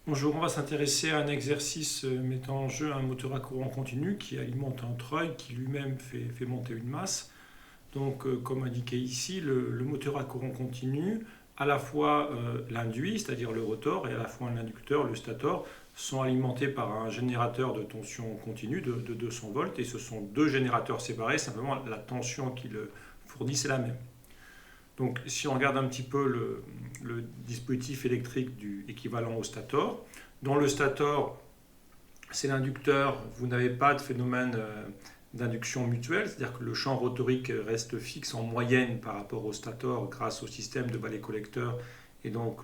Bonjour, on va s'intéresser à un exercice mettant en jeu un moteur à courant continu qui alimente un treuil qui lui-même fait monter une masse. Donc, comme indiqué ici, le moteur à courant continu, à la fois l'induit, c'est-à-dire le rotor, et à la fois l'inducteur, le stator, sont alimentés par un générateur de tension continue de 200 volts. Et ce sont deux générateurs séparés, simplement la tension qui le fournissent est la même. Donc, si on regarde un petit peu le dispositif électrique du équivalent au stator, dans le stator, c'est l'inducteur, vous n'avez pas de phénomène d'induction mutuelle, c'est-à-dire que le champ rotorique reste fixe en moyenne par rapport au stator grâce au système de balai collecteur, et donc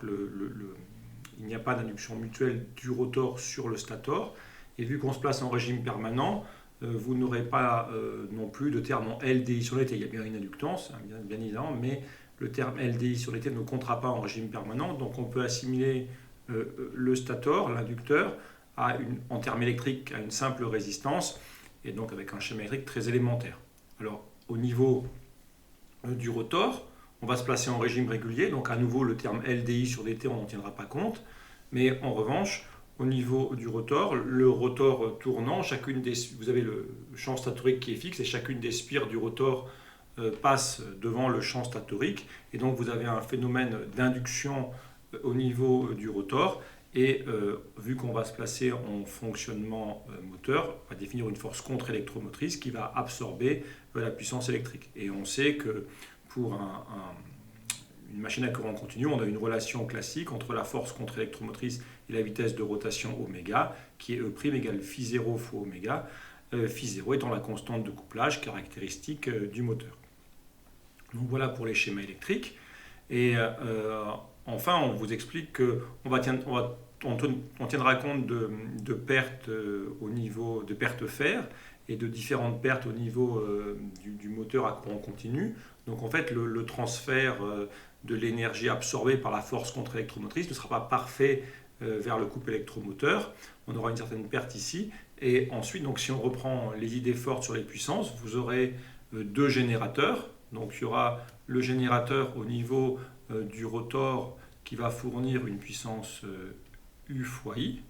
il n'y a pas d'induction mutuelle du rotor sur le stator. Et vu qu'on se place en régime permanent, vous n'aurez pas non plus de terme en LDI sur l'été. Il y a bien une inductance, hein, bien évidemment, mais le terme LDI sur l'été ne comptera pas en régime permanent. Donc on peut assimiler le stator, l'inducteur, en termes électriques à une simple résistance, et donc avec un schéma électrique très élémentaire. Alors au niveau du rotor, on va se placer en régime régulier, donc à nouveau le terme LDI sur l'été on n'en tiendra pas compte, mais en revanche, au niveau du rotor, le rotor tournant, vous avez le champ statorique qui est fixe et chacune des spires du rotor passe devant le champ statorique, et donc vous avez un phénomène d'induction au niveau du rotor, et vu qu'on va se placer en fonctionnement moteur, on va définir une force contre-électromotrice qui va absorber la puissance électrique. Et on sait que pour une machine à courant continu, on a une relation classique entre la force contre-électromotrice et la vitesse de rotation oméga, qui est E' égale phi0 fois oméga, phi0 étant la constante de couplage caractéristique du moteur. Donc voilà pour les schémas électriques. Et enfin, on vous explique qu'on tiendra compte de pertes au niveau de pertes fer et de différentes pertes au niveau du moteur à courant continu. Donc en fait, le transfert de l'énergie absorbée par la force contre-électromotrice ne sera pas parfait vers le couple électromoteur. On aura une certaine perte ici. Et ensuite, donc, si on reprend les idées fortes sur les puissances, vous aurez deux générateurs. Donc il y aura le générateur au niveau du rotor qui va fournir une puissance U fois I.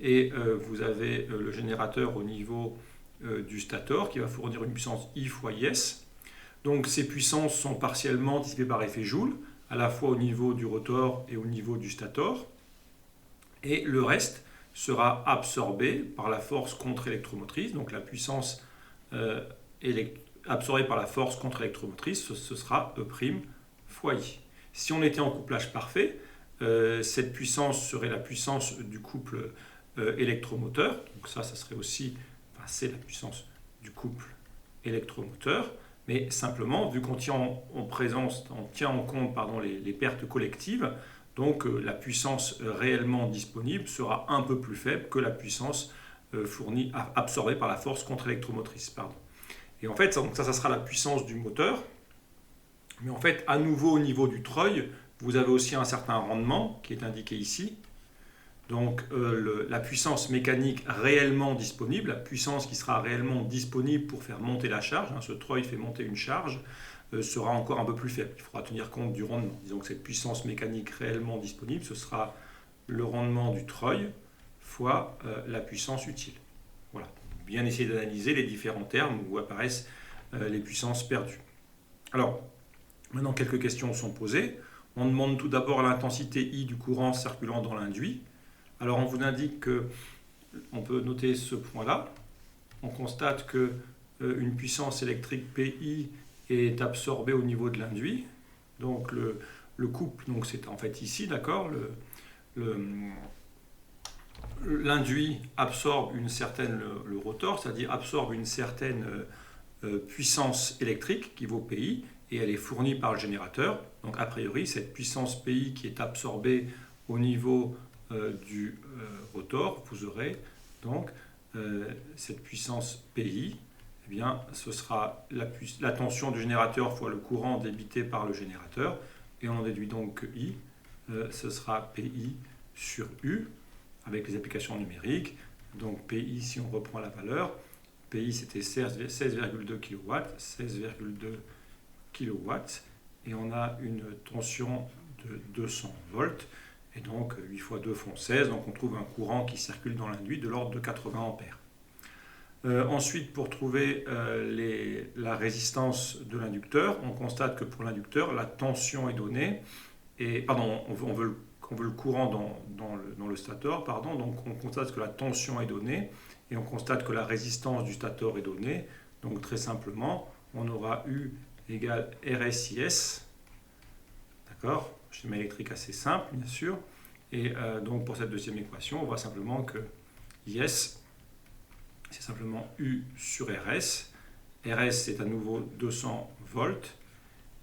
Et vous avez le générateur au niveau du stator qui va fournir une puissance I fois IS. Donc ces puissances sont partiellement dissipées par effet Joule, à la fois au niveau du rotor et au niveau du stator. Et le reste sera absorbé par la force contre-électromotrice. Donc la puissance absorbée par la force contre-électromotrice, ce sera E' fois I. Si on était en couplage parfait, cette puissance serait la puissance du couple électromoteur. Donc ça serait aussi, c'est la puissance du couple électromoteur. Mais simplement, vu qu'on tient en compte les pertes collectives, donc la puissance réellement disponible sera un peu plus faible que la puissance absorbée par la force contre-électromotrice. Et en fait, ça sera la puissance du moteur. Mais en fait, à nouveau au niveau du treuil, vous avez aussi un certain rendement qui est indiqué ici. Donc la puissance mécanique réellement disponible, la puissance qui sera réellement disponible pour faire monter la charge, ce treuil fait monter une charge, sera encore un peu plus faible. Il faudra tenir compte du rendement. Disons que cette puissance mécanique réellement disponible, ce sera le rendement du treuil fois la puissance utile. Voilà. Bien essayer d'analyser les différents termes où apparaissent les puissances perdues. Alors, maintenant quelques questions sont posées. On demande tout d'abord l'intensité I du courant circulant dans l'induit. Alors on vous indique qu'on peut noter ce point-là. On constate qu'une puissance électrique PI est absorbée au niveau de l'induit. Donc le couple, donc c'est en fait ici, d'accord, l'induit absorbe une certaine, le rotor, c'est-à-dire absorbe une certaine puissance électrique qui vaut PI, et elle est fournie par le générateur. Donc a priori, cette puissance PI qui est absorbée au niveau du rotor, vous aurez donc cette puissance PI, eh bien, ce sera la tension du générateur fois le courant débité par le générateur, et on en déduit donc que I, ce sera PI sur U, avec les applications numériques. Donc PI, si on reprend la valeur, PI c'était 16,2 kW, 16,2 kW, et on a une tension de 200 volts. Et donc 8 fois 2 font 16, donc on trouve un courant qui circule dans l'induit de l'ordre de 80 ampères. Ensuite, pour trouver la résistance de l'inducteur, on constate que pour l'inducteur, la tension est donnée, et, pardon, on veut le courant dans le stator, pardon, donc on constate que la tension est donnée, et on constate que la résistance du stator est donnée, donc très simplement, on aura U égale RSIS, d'accord, schéma électrique assez simple, bien sûr, et donc pour cette deuxième équation, on voit simplement que IS, c'est simplement U sur RS. RS, c'est à nouveau 200 volts.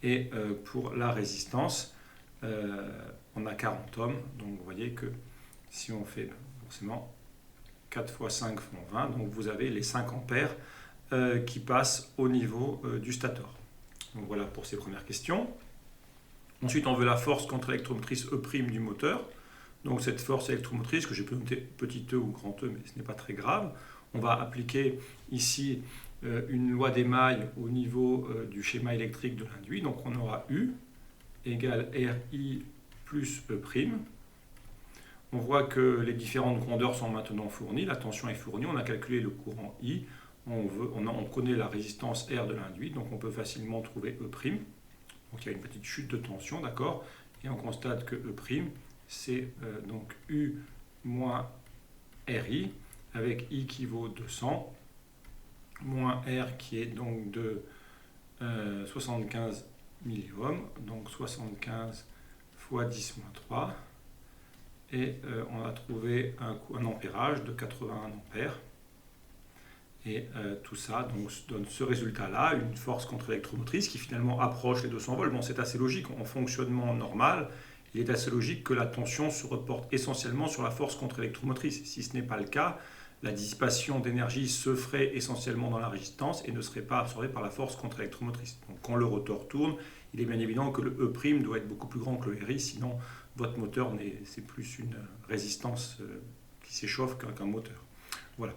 Et pour la résistance, on a 40 ohms. Donc vous voyez que si on fait forcément 4 fois 5 font 20, donc vous avez les 5 ampères qui passent au niveau du stator. Donc voilà pour ces premières questions. Ensuite, on veut la force contre-électromotrice E' du moteur. Donc cette force électromotrice, que j'ai pu noter petit e ou grand E, mais ce n'est pas très grave. On va appliquer ici une loi d'émail au niveau du schéma électrique de l'induit. Donc on aura U égale RI plus E'. On voit que les différentes grandeurs sont maintenant fournies, la tension est fournie, on a calculé le courant I, on connaît la résistance R de l'induit, donc on peut facilement trouver E'. Donc il y a une petite chute de tension, d'accord, et on constate que E', c'est donc U moins RI, avec I qui vaut 200, moins R qui est donc de 75 milliohms, donc 75 fois 10 moins 3, et on a trouvé un ampérage de 81 ampères, et tout ça donc, donne ce résultat-là, une force contre-électromotrice qui finalement approche les 200 volts. Bon, c'est assez logique, en fonctionnement normal, il est assez logique que la tension se reporte essentiellement sur la force contre-électromotrice. Si ce n'est pas le cas, la dissipation d'énergie se ferait essentiellement dans la résistance et ne serait pas absorbée par la force contre-électromotrice. Donc quand le rotor tourne, il est bien évident que le E' doit être beaucoup plus grand que le RI, sinon votre moteur, c'est plus une résistance qui s'échauffe qu'un moteur. Voilà.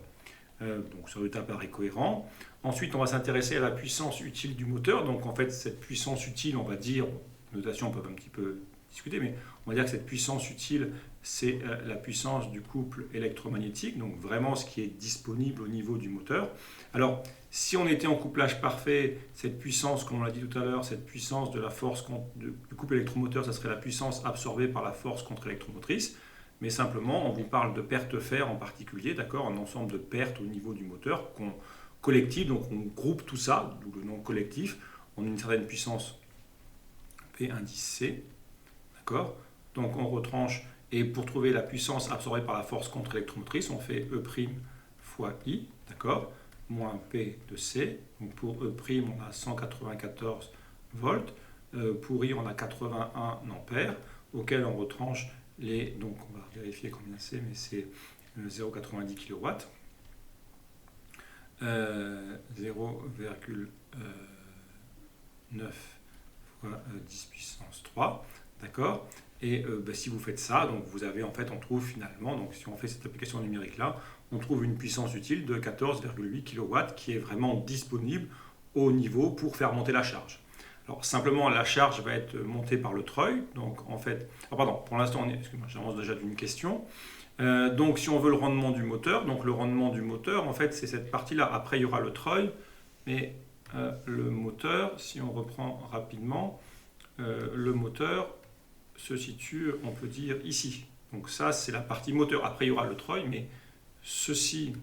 Donc ce résultat paraît cohérent. Ensuite, on va s'intéresser à la puissance utile du moteur. Donc en fait, cette puissance utile, on va dire, notation, on peut un petit peu discuter, mais on va dire que cette puissance utile, c'est la puissance du couple électromagnétique, donc vraiment ce qui est disponible au niveau du moteur. Alors, si on était en couplage parfait, cette puissance, comme on l'a dit tout à l'heure, cette puissance de la force du couple électromoteur, ça serait la puissance absorbée par la force contre-électromotrice. Mais simplement, on vous parle de perte fer en particulier, d'accord, un ensemble de pertes au niveau du moteur collectif, donc on groupe tout ça, d'où le nom collectif, on a une certaine puissance P indice C, d'accord. Donc on retranche, et pour trouver la puissance absorbée par la force contre-électromotrice, on fait E' fois I, d'accord, moins P de C. Donc pour E', on a 194 volts, pour I, on a 81 ampères, auquel on retranche donc on va vérifier combien c'est, mais c'est 0,90 kW, 0,9 fois 10 puissance 3, d'accord. Et si vous faites ça, donc vous avez en fait, on trouve finalement, donc si on fait cette application numérique là, on trouve une puissance utile de 14,8 kW qui est vraiment disponible au niveau pour faire monter la charge. Alors simplement la charge va être montée par le treuil, donc en fait, pour l'instant excusez-moi, j'avance déjà d'une question. Donc si on veut le rendement du moteur, donc le rendement du moteur, en fait c'est cette partie-là. Après il y aura le treuil, mais le moteur, si on reprend rapidement, le moteur se situe, on peut dire, ici. Donc ça, c'est la partie moteur. Après, il y aura le treuil, mais ceci,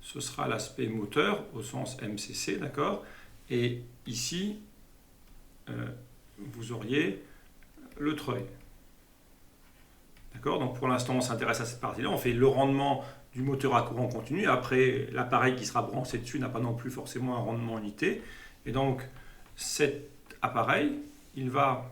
ce sera l'aspect moteur, au sens MCC, d'accord. Et ici, vous auriez le treuil. D'accord. Donc pour l'instant, on s'intéresse à cette partie-là. On fait le rendement du moteur à courant continu. Après, l'appareil qui sera branché dessus n'a pas non plus forcément un rendement unité. Et donc, cet appareil, il va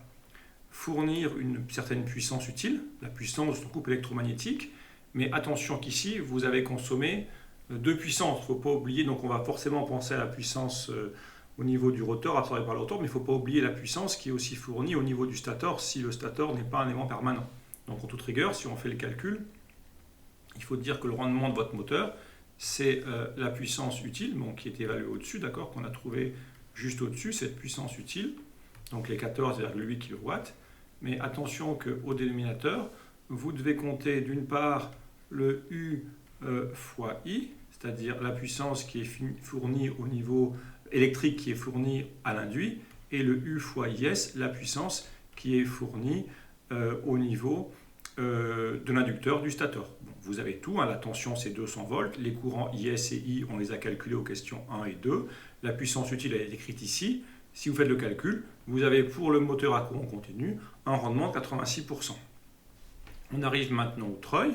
fournir une certaine puissance utile, la puissance de son couple électromagnétique, mais attention qu'ici, vous avez consommé deux puissances. Il ne faut pas oublier, donc on va forcément penser à la puissance au niveau du rotor, absorbée par le rotor, mais il ne faut pas oublier la puissance qui est aussi fournie au niveau du stator, si le stator n'est pas un élément permanent. Donc en toute rigueur, si on fait le calcul, il faut dire que le rendement de votre moteur, c'est la puissance utile, donc, qui est évaluée au-dessus, d'accord, qu'on a trouvé juste au-dessus, cette puissance utile, donc les 14,8 kW, mais attention qu'au dénominateur, vous devez compter d'une part le U fois I, c'est-à-dire la puissance qui est fournie au niveau électrique qui est fournie à l'induit, et le U fois IS, la puissance qui est fournie au niveau de l'inducteur du stator. Bon, vous avez tout, hein, la tension c'est 200 volts, les courants IS et I, on les a calculés aux questions 1 et 2, la puissance utile elle est écrite ici. Si vous faites le calcul, vous avez pour le moteur à courant continu un rendement de 86%. On arrive maintenant au treuil.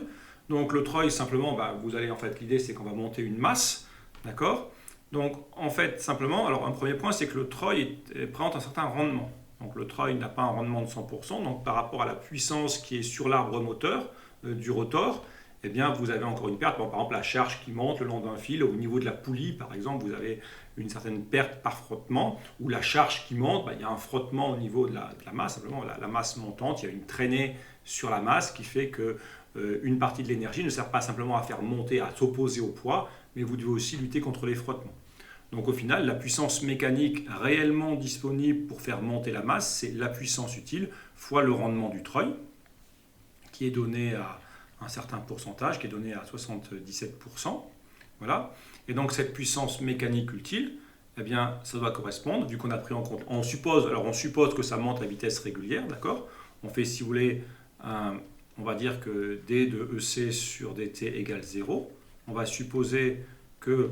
Donc le treuil, simplement, vous allez, en fait, l'idée c'est qu'on va monter une masse, d'accord? Donc en fait, simplement, alors un premier point, c'est que le treuil présente un certain rendement. Donc le treuil n'a pas un rendement de 100%, donc par rapport à la puissance qui est sur l'arbre moteur du rotor, eh bien vous avez encore une perte. Bon, par exemple, la charge qui monte le long d'un fil, au niveau de la poulie, par exemple, vous avez une certaine perte par frottement, ou la charge qui monte, il y a un frottement au niveau de la masse, simplement la masse montante, il y a une traînée sur la masse qui fait que une partie de l'énergie ne sert pas simplement à faire monter, à s'opposer au poids, mais vous devez aussi lutter contre les frottements. Donc au final, la puissance mécanique réellement disponible pour faire monter la masse, c'est la puissance utile fois le rendement du treuil, qui est donné à un certain pourcentage, qui est donné à 77%. Voilà. Et donc cette puissance mécanique utile, eh bien, ça doit correspondre, vu qu'on a pris en compte, on suppose que ça monte à vitesse régulière, d'accord? On fait, si vous voulez, on va dire que d de EC sur dt égale 0. On va supposer que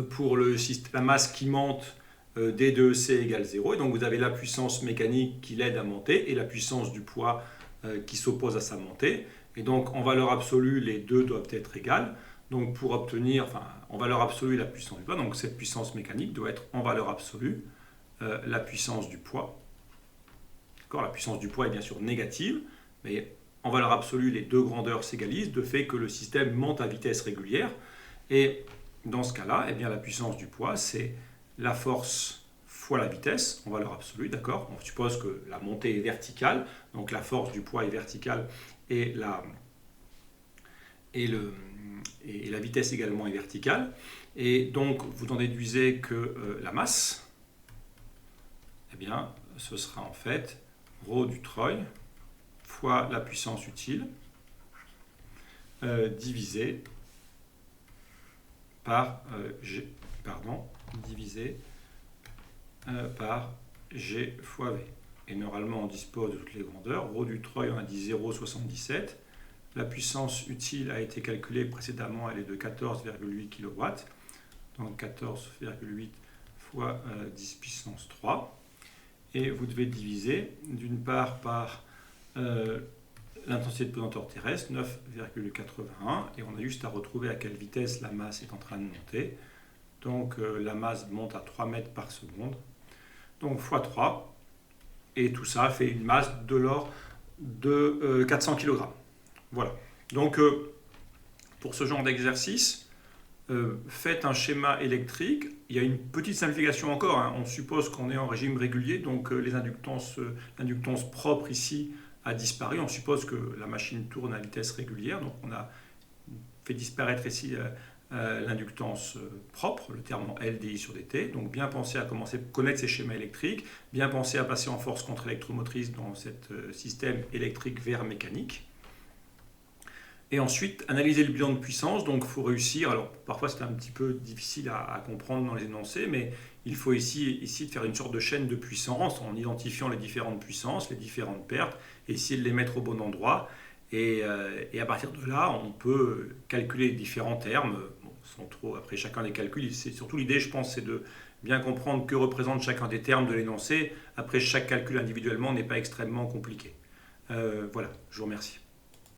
pour la masse qui monte, d de EC égale 0. Et donc vous avez la puissance mécanique qui l'aide à monter et la puissance du poids qui s'oppose à sa montée. Et donc en valeur absolue, les deux doivent être égales. Donc pour obtenir, en valeur absolue, la puissance du poids, donc cette puissance mécanique doit être en valeur absolue la puissance du poids. La puissance du poids est bien sûr négative, mais en valeur absolue, les deux grandeurs s'égalisent, de fait que le système monte à vitesse régulière. Et dans ce cas-là, eh bien, la puissance du poids, c'est la force fois la vitesse, en valeur absolue, d'accord? On suppose que la montée est verticale, donc la force du poids est verticale et la vitesse également est verticale. Et donc, vous en déduisez que la masse, eh bien, ce sera en fait ρ du treuil fois la puissance utile divisé par G fois V. Et normalement, on dispose de toutes les grandeurs. Ρ du treuil, on a dit 0,77. La puissance utile a été calculée précédemment, elle est de 14,8 kW. Donc 14,8 fois 10 puissance 3. Et vous devez diviser d'une part par l'intensité de pesanteur terrestre, 9,81, et on a juste à retrouver à quelle vitesse la masse est en train de monter. Donc la masse monte à 3 mètres par seconde, donc x 3, et tout ça fait une masse de l'ordre de 400 kg. Voilà, donc pour ce genre d'exercice, faites un schéma électrique. Il y a une petite simplification encore, hein. On suppose qu'on est en régime régulier, donc l'inductance propre ici a disparu. On suppose que la machine tourne à vitesse régulière, donc on a fait disparaître ici l'inductance propre, le terme en LDI sur dt. Donc bien penser à commencer à connaître ces schémas électriques, bien penser à passer en force contre électromotrice dans ce système électrique vers mécanique. Et ensuite, analyser le bilan de puissance. Donc, il faut réussir. Alors, parfois, c'est un petit peu difficile à comprendre dans les énoncés, mais il faut ici de faire une sorte de chaîne de puissance en identifiant les différentes puissances, les différentes pertes, et essayer de les mettre au bon endroit. Et à partir de là, on peut calculer les différents termes. Bon, sans trop, après chacun des calculs, c'est surtout l'idée, je pense, c'est de bien comprendre que représente chacun des termes de l'énoncé. Après, chaque calcul individuellement n'est pas extrêmement compliqué. Voilà, je vous remercie.